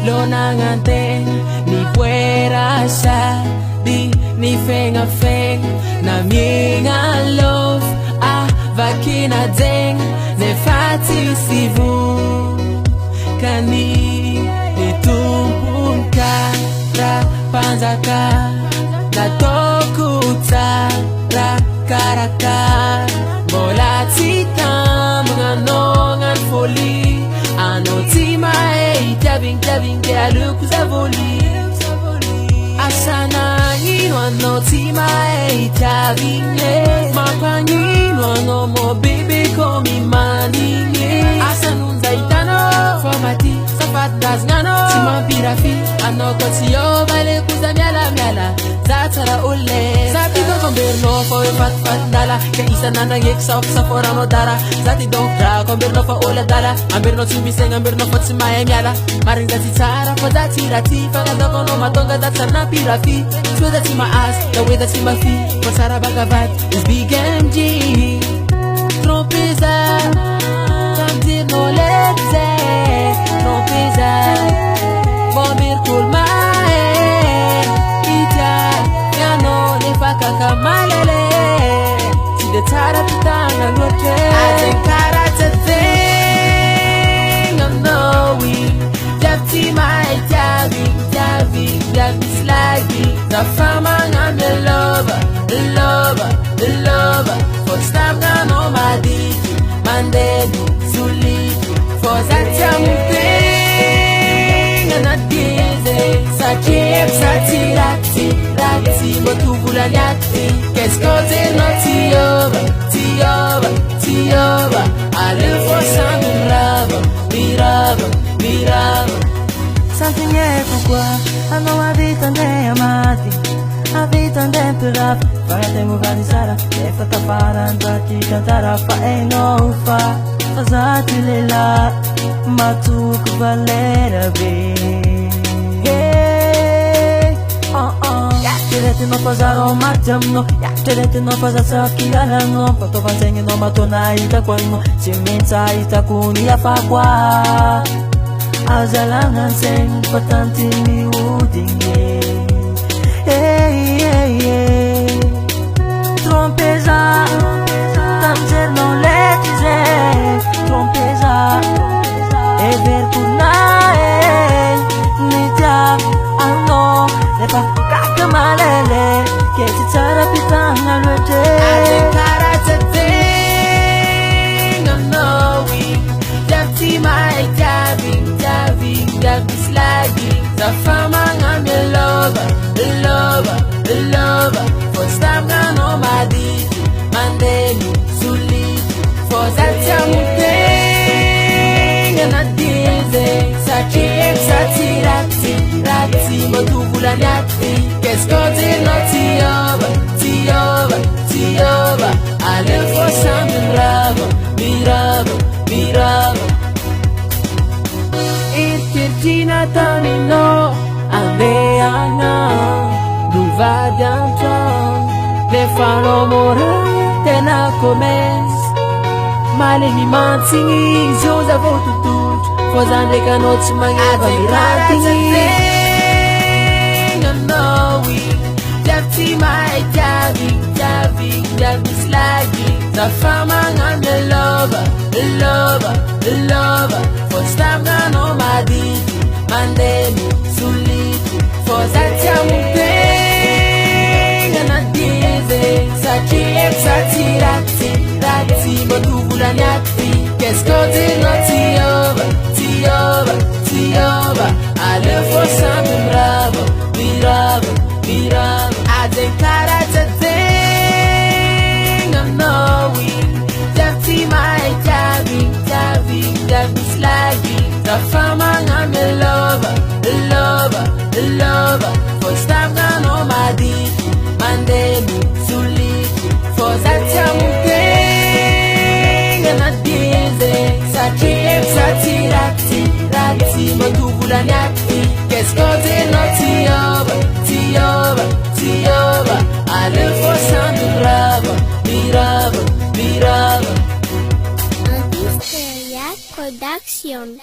lo nanganteng ni fuera sa di ni fenga feng na minga love vakina deng ne fati sivu kani ni tumpun ra panzaka na tokuta ra karaka bola titam nganongan foli ano tima javing dia luku zavoli asana ino ano tima javing mapangino ano mo baby komi manine asanun zaitano formati safat dasngano tima pirafi ano kotiyo vale kuzamiala miala zatara ulle zati do komberno fo fat dala ke isanana yek sok saforano dara zati do ra komberno fo ulle dala ambirno tumiseng ambirno fo tsimaye miala maring zati tsara fo zati rati fanga do kono matonga datsana pirafi so that my ass the way that my feet for Sarah Bagavat is big MG trompeza tamdir no letze trompeza bomir kulmae ita yano ne faka kamalele ti de tara pitanga lote atenkara thing I'm knowing japti my javi slaggy the fama and the lover for stamp down on my digi mandedi zuliki for that thing and not dizzy sakib satirati rati motuvula nyati keskote no tioba I live for some mirava something pourquoi I know a vita andei amati a vita andei per la fare mugani sara e fatta parantati cantare fa e no fa fasati lela ma tu valera be hey ya te no pasaro matamo ya te no pasasa kiala no foto fansengi no matona ita kwano simenza ita kunia fa kwa azalangan seng patanti ni udinge trompeza tamzer non letize trompeza e ver kurnae nita ano le pa kakamalele ke tsara pitanga lote atenkara thing I'm knowing japti my javing slaggy the fama and the lover for stamp down on my digi mandeli zuliki for that thing and not dizzy sakib satirati motuvula nyati keskote no tioba I live for some mirava Tina tanino andeana duva d'antan le fano morale tena comes male ni mantingi zoza votutut fozande kanoti mangeva miratingi nowi japti my javi slaggy the fama and the lover for stamp down on my digi mandeli zuliki for that thing and not dizzy sakib satirati motuvula nyati keskote no tioba I live for some mirava atenkara thing I'm knowing japti my javi slaggy the fama and the lover for stamp down on my digi mandeli zuliki for that thing and not dizzy sakib satirati motuvula nyati keskote no tioba I live for some mirava Production.